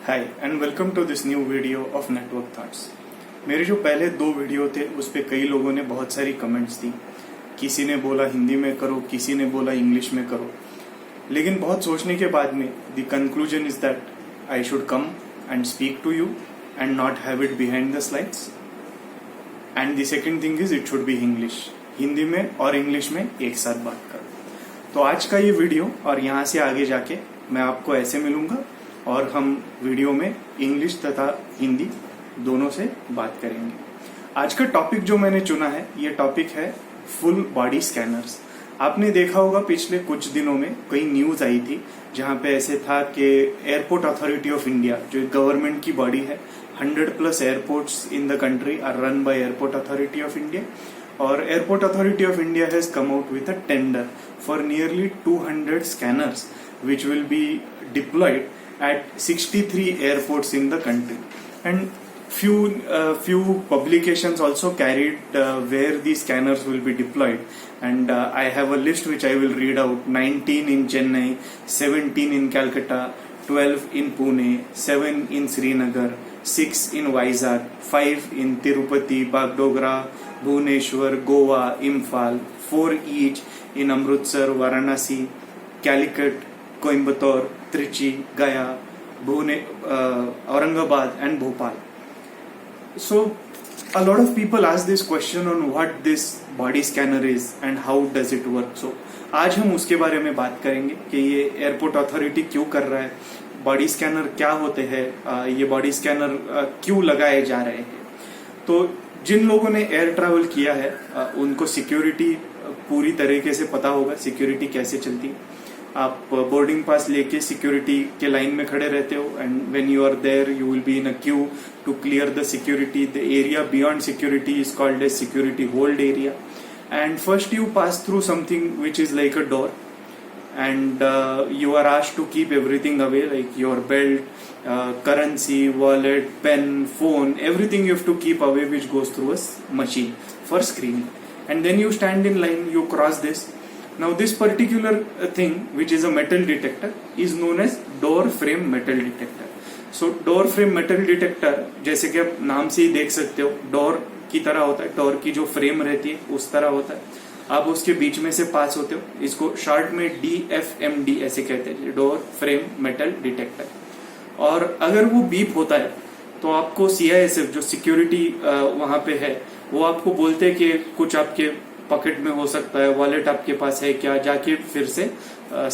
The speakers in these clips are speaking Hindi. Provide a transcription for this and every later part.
Hi and welcome to this new video of Network Thoughts. मेरे जो पहले 2 वीडियो थे उस पे कई लोगों ने बहुत सारी कमेंट्स दी। किसी ने बोला हिंदी में करो, किसी ने बोला इंग्लिश में करो, लेकिन बहुत सोचने के बाद में the conclusion is that I should come and speak to you and not have it behind the slides. And the second thing is it should be English, Hindi में और इंग्लिश में एक साथ बात करो। तो आज का ये वीडियो और यहाँ से आगे जाके मैं आपको ऐसे मिलूंगा और हम वीडियो में इंग्लिश तथा हिंदी दोनों से बात करेंगे। आज का टॉपिक जो मैंने चुना है, ये टॉपिक है फुल बॉडी स्कैनर्स। आपने देखा होगा पिछले कुछ दिनों में कई न्यूज आई थी जहां पे ऐसे था कि एयरपोर्ट अथॉरिटी ऑफ इंडिया जो गवर्नमेंट की बॉडी है, 100+ airports in the country are run by Airport Authority of India, और Airport Authority of India has come out with a tender for nearly 200 scanners which will be deployed at 63 airports in the country. And few publications also carried where these scanners will be deployed, and I have a list which I will read out. 19 in Chennai, 17 in Calcutta, 12 in Pune, 7 in Srinagar, 6 in Vizag, 5 in Tirupati, Bagdogra, Bhubaneswar, Goa, Imphal, 4 each in Amritsar, Varanasi, Calicut, Coimbatore, Trichy, Gaya, Aurangabad and Bhopal. So a lot of people ask this question on what this body scanner is and how does it work. So आज हम उसके बारे में बात करेंगे कि ये एयरपोर्ट अथॉरिटी क्यों कर रहा है, बॉडी स्कैनर क्या होते हैं, ये बॉडी स्कैनर क्यों लगाए जा रहे हैं। तो जिन लोगों ने एयर ट्रैवल किया है उनको सिक्योरिटी पूरी तरीके से पता होगा, सिक्योरिटी कैसे चलती है। आप बोर्डिंग पास लेके सिक्योरिटी के लाइन में खड़े रहते हो, and when you are there you will be in a queue to clear the security. The area beyond security is called as security hold area, and first you pass through something which is like a door, and you are asked to keep everything away, like your belt, currency, wallet, pen, phone, everything you have to keep away which goes through a machine for screening. And then you stand in line, you cross this. Now this particular thing which is a metal detector is known as door frame metal detector. So door frame metal detector जैसे कि आप नाम से ही देख सकते हो, डोर की तरह होता है, डोर की जो फ्रेम रहती है उस तरह होता है, आप उसके बीच में से पास होते हो। इसको शॉर्ट में DFMD ऐसे कहते हैं, डोर फ्रेम मेटल डिटेक्टर। और अगर वो बीप होता है तो आपको CISF जो सिक्योरिटी वहां पे है वो आपको बोलते हैं कि कुछ आपके पॉकेट में हो सकता है, वॉलेट आपके पास है क्या, जाके फिर से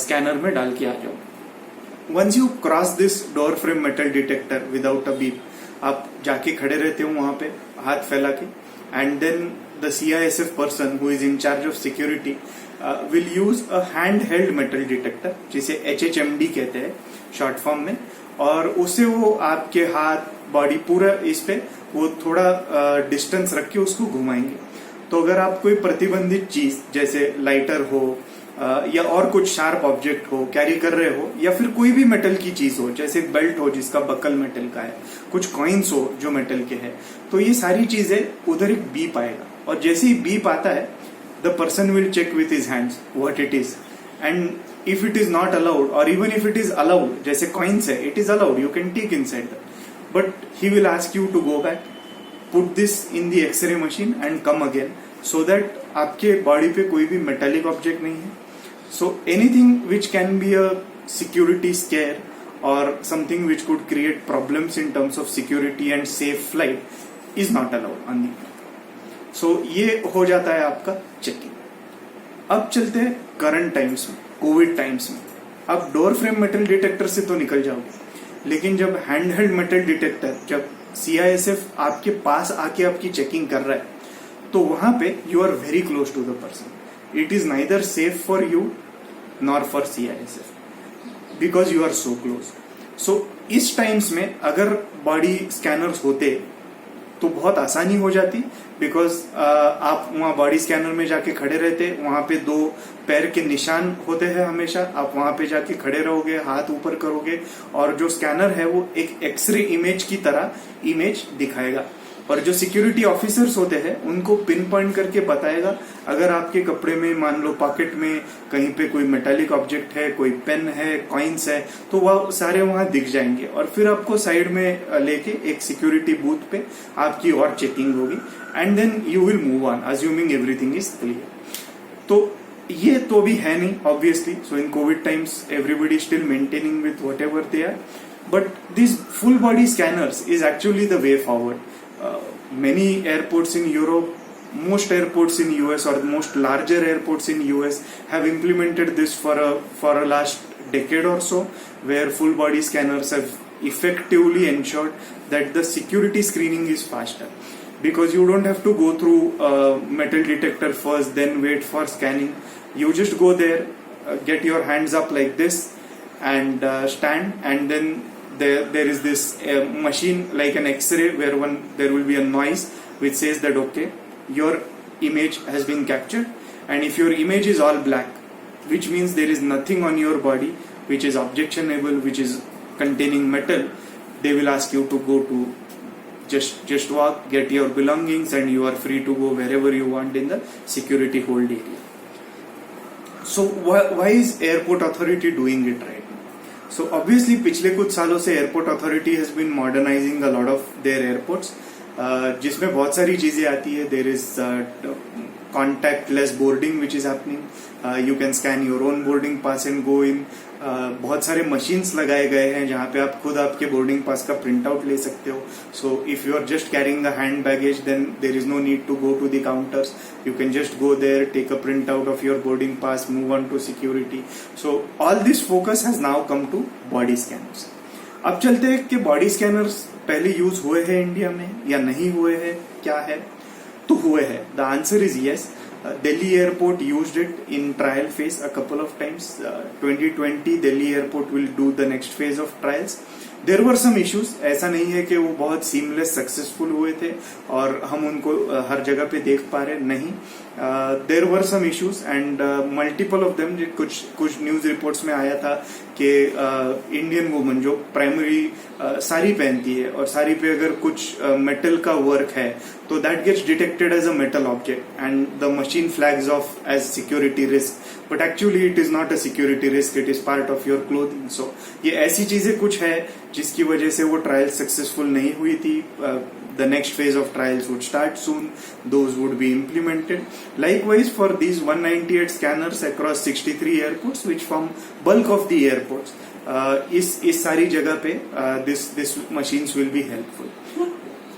स्कैनर में डाल के आ जाओ। Once you cross this door frame metal detector without a beep, आप जाके खड़े रहते हो वहां पे हाथ फैला के, and then the CISF person who is in charge of security will use a handheld metal detector जिसे HHMD कहते हैं शॉर्ट फॉर्म में, और उससे वो आपके हाथ बॉडी पूरा इस पे वो थोड़ा डिस्टेंस रख के उसको घुमाएंगे। तो अगर आप कोई प्रतिबंधित चीज जैसे लाइटर हो या और कुछ शार्प ऑब्जेक्ट हो कैरी कर रहे हो, या फिर कोई भी मेटल की चीज हो जैसे बेल्ट हो जिसका बकल मेटल का है, कुछ कॉइन्स हो जो मेटल के हैं, तो ये सारी चीजें उधर एक बीप आएगा, और जैसे ही बीप आता है the person will check with his hands what it is, and if it is not allowed और even if it is allowed, जैसे कॉइन्स है it is allowed, you can take inside that, but he will ask you to go back, put this in the x-ray machine and come again, so that आपके बॉडी पे कोई भी मेटालिक ऑब्जेक्ट नहीं है। So anything which can be a security scare or something which could create problems in terms of security and safe flight is not allowed on the plane. So ये हो जाता है आपका चेकिंग। अब चलते हैं करंट टाइम्स में, कोविड टाइम्स में। अब डोर फ्रेम मेटल डिटेक्टर से तो निकल जाओगे, लेकिन जब हैंडहेल्ड मेटल डिटेक्टर, जब CISF आपके पास आके आपकी चेकिंग कर रहा है, तो वहां पे you are very close to the person. It is neither safe for you nor for CISF because you are so close. So इस टाइम्स में अगर बॉडी स्कैनर्स होते तो बहुत आसानी हो जाती, बिकॉज आप वहाँ बॉडी स्कैनर में जाके खड़े रहते, वहां पे 2 पैर के निशान होते हैं हमेशा, आप वहां पे जाके खड़े रहोगे, हाथ ऊपर करोगे, और जो स्कैनर है वो एक एक्सरे इमेज की तरह इमेज दिखाएगा। और जो सिक्योरिटी ऑफिसर्स होते हैं उनको पिन पॉइंट करके बताएगा अगर आपके कपड़े में मान लो पॉकेट में कहीं पे कोई मेटालिक ऑब्जेक्ट है, कोई पेन है, कॉइन्स है, तो वह सारे वहां दिख जाएंगे और फिर आपको साइड में लेके एक सिक्योरिटी बूथ पे आपकी और चेकिंग होगी and then you will move on assuming everything is clear. तो ये तो भी है नहीं obviously, so in Covid times everybody still maintaining with whatever they are, but this full body scanners is actually the way forward. Many airports in Europe, most airports in US or most larger airports in US have implemented this for a last decade or so, where full body scanners have effectively ensured that the security screening is faster, because you don't have to go through a metal detector first then wait for scanning. You just go there, get your hands up like this and stand, and then there is this machine like an X-ray where there will be a noise which says that okay, your image has been captured, and if your image is all black, which means there is nothing on your body which is objectionable, which is containing metal, they will ask you to go to just walk, get your belongings, and you are free to go wherever you want in the security hold area. So why is airport authority doing it right? So obviously पिछले कुछ सालों से airport authority has been modernising a lot of their airports, जिसमें बहुत सारी चीजें आती है. There is contactless boarding which is happening. You can scan your own boarding pass and go in. बहुत सारे मशीन्स लगाए गए हैं जहाँ पे आप खुद आपके बोर्डिंग पास का प्रिंट आउट ले सकते हो. So if you are just carrying the hand baggage then there is no need to go to the counters. You can just go there, take a print out of your boarding pass, move on to security. So all this focus has now come to body scanners. अब चलते हैं कि बॉडी स्कैनर्स पहले यूज हुए हैं इंडिया में या नहीं हुए हैं, क्या है. तो हुए हैं. The answer is yes. Delhi Airport used it in trial phase a couple of times. 2020 Delhi Airport will do the next phase of trials. There were some issues. ऐसा नहीं है कि वो बहुत seamless successful हुए थे और हम उनको हर जगह पे देख पा रहे, नहीं. There were some issues and multiple of them. कुछ न्यूज रिपोर्ट्स में आया था कि इंडियन वुमन जो प्राइमरी साड़ी पहनती है और साड़ी पे अगर कुछ मेटल का वर्क है तो that gets detected as a metal object and the machine flags off as security risk, but actually it is not a security risk, it is part of your clothing. So ये ऐसी चीजें कुछ है जिसकी वजह से वो ट्रायल सक्सेसफुल नहीं हुई थी. The next phase of trials would start soon. Those would be implemented. Likewise, for these 198 scanners across 63 airports, which form bulk of the airports, इस सारी जगह पे this machines will be helpful.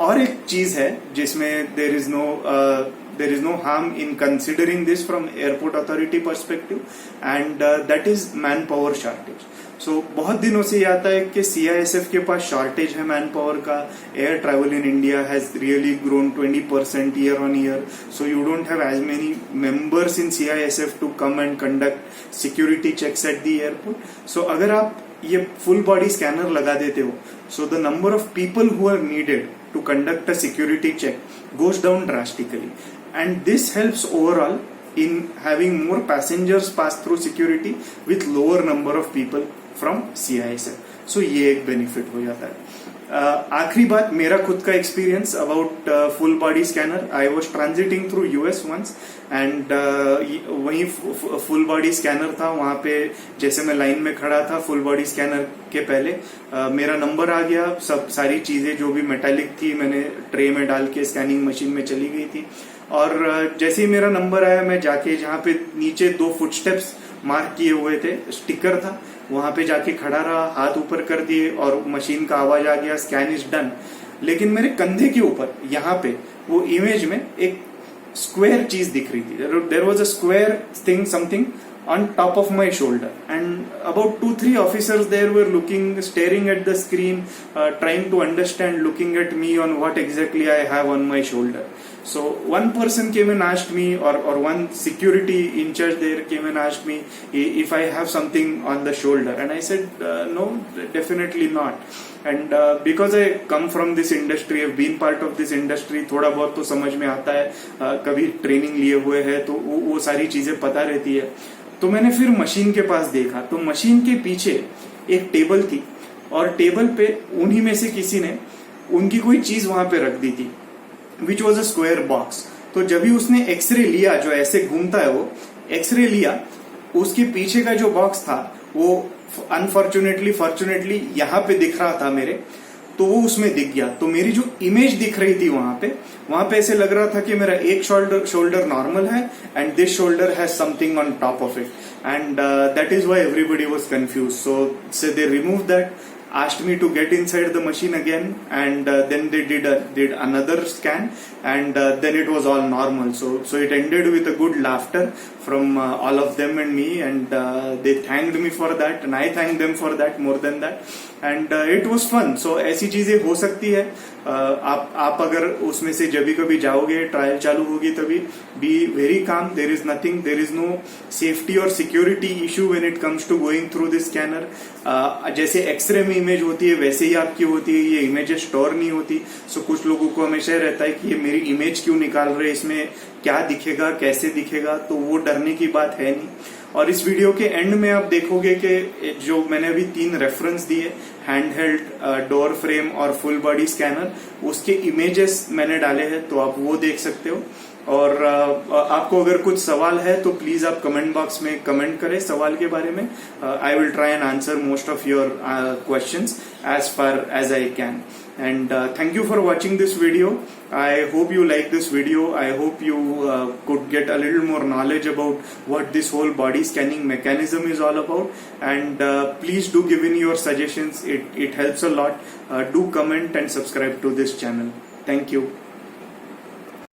और एक चीज है जिसमें there is no harm in considering this from airport authority perspective, and that is manpower shortage. So बहुत दिनों से ये आता है कि CISF के पास शॉर्टेज है मैन पावर का. Air travel in India has really grown 20% year on year, so you don't have as many members in CISF to come and conduct security checks at the airport. So अगर आप ये फुल बॉडी स्कैनर लगा देते हो, so the number of people who are needed to conduct a security check goes down drastically, and this helps overall in having more passengers pass through security with lower number of people from CISF. So ये एक बेनिफिट हो जाता है. आखिरी बात, मेरा खुद का experience about full body scanner. I was transiting through US once and वहीं फुल बॉडी स्कैनर था. वहां पे जैसे मैं लाइन में खड़ा था फुल बॉडी स्कैनर के पहले, मेरा नंबर आ गया. सब सारी चीजें जो भी मेटालिक थी मैंने ट्रे में डाल के स्कैनिंग मशीन में चली गई थी. और जैसे ही मेरा नंबर आया, मैं जाके जहाँ पे नीचे 2 फुटस्टेप्स मार्क किए हुए थे, स्टिकर था, वहां पे जाके खड़ा रहा, हाथ ऊपर कर दिए और मशीन का आवाज आ गया, स्कैन इज डन. लेकिन मेरे कंधे के ऊपर यहाँ पे वो इमेज में एक स्क्वायर चीज दिख रही थी. There was a square thing, something on top of my shoulder, and about 2-3 officers there were staring at the screen, trying to understand, looking at me on what exactly I have on my shoulder. So one person came and asked me, or one security in charge there came and asked me if I have something on the shoulder, and I said no, definitely not. And because I come from this industry, I've been part of this industry, थोड़ा बहुत तो समझ में आता है, कभी ट्रेनिंग लिए हुए है तो वो सारी चीजें पता रहती है. तो मैंने फिर मशीन के पास देखा तो मशीन के पीछे एक टेबल थी और टेबल पे उन्हीं में से किसी ने उनकी कोई चीज वहां पे रख दी थी. Which was a square box. तो जब भी उसने एक्सरे लिया, जो ऐसे घूमता है वो एक्सरे लिया, उसके पीछे का जो बॉक्स था वो फॉर्चुनेटली यहाँ पे दिख रहा था मेरे, तो वो उसमें दिख गया। तो मेरी जो इमेज दिख रही थी वहां पे ऐसे लग रहा था कि मेरा एक शोल्डर नॉर्मल है and this shoulder has something on top of it, and that is why everybody was confuse. So they remove that, asked me to get inside the machine again, and then they did another scan, and then it was all normal. So it ended with a good laughter from all of them and me, and they thanked me for that, and I thanked them for that more than that, and it was fun. So ऐसी चीजें हो सकती है। आप अगर उसमें से जब भी कभी जाओगे, ट्रायल चालू होगी तभी, be very calm, there is nothing, there is no safety और security issue when it comes to going through this scanner. जैसे एक्सरे में इमेज होती है वैसे ही आपकी होती है, ये इमेजेस स्टोर नहीं होती। सो कुछ लोगों को हमेशा रहता है कि ये मेरी इमेज क्यों निकाल रहे, इसमें क्या दिखेगा, कैसे दिखेगा, तो वो डरने की बात है नहीं। और इस वीडियो के एंड में आप देखोगे कि जो मैंने अभी 3 रेफरेंस दिए, हैंडहेल्ड, डोर फ्रेम और फुल बॉडी स्कैनर, उसके इमेजेस मैंने डाले हैं, तो आप वो देख सकते हो। और आपको अगर कुछ सवाल है तो प्लीज आप कमेंट बॉक्स में कमेंट करें सवाल के बारे में। I will try and answer most of your questions as far as I can. And thank you for watching this video. I hope you like this video. I hope you could get a little more knowledge about what this whole body scanning mechanism is all about. And please do give in your suggestions. It helps a lot. Do comment and subscribe to this channel. Thank you.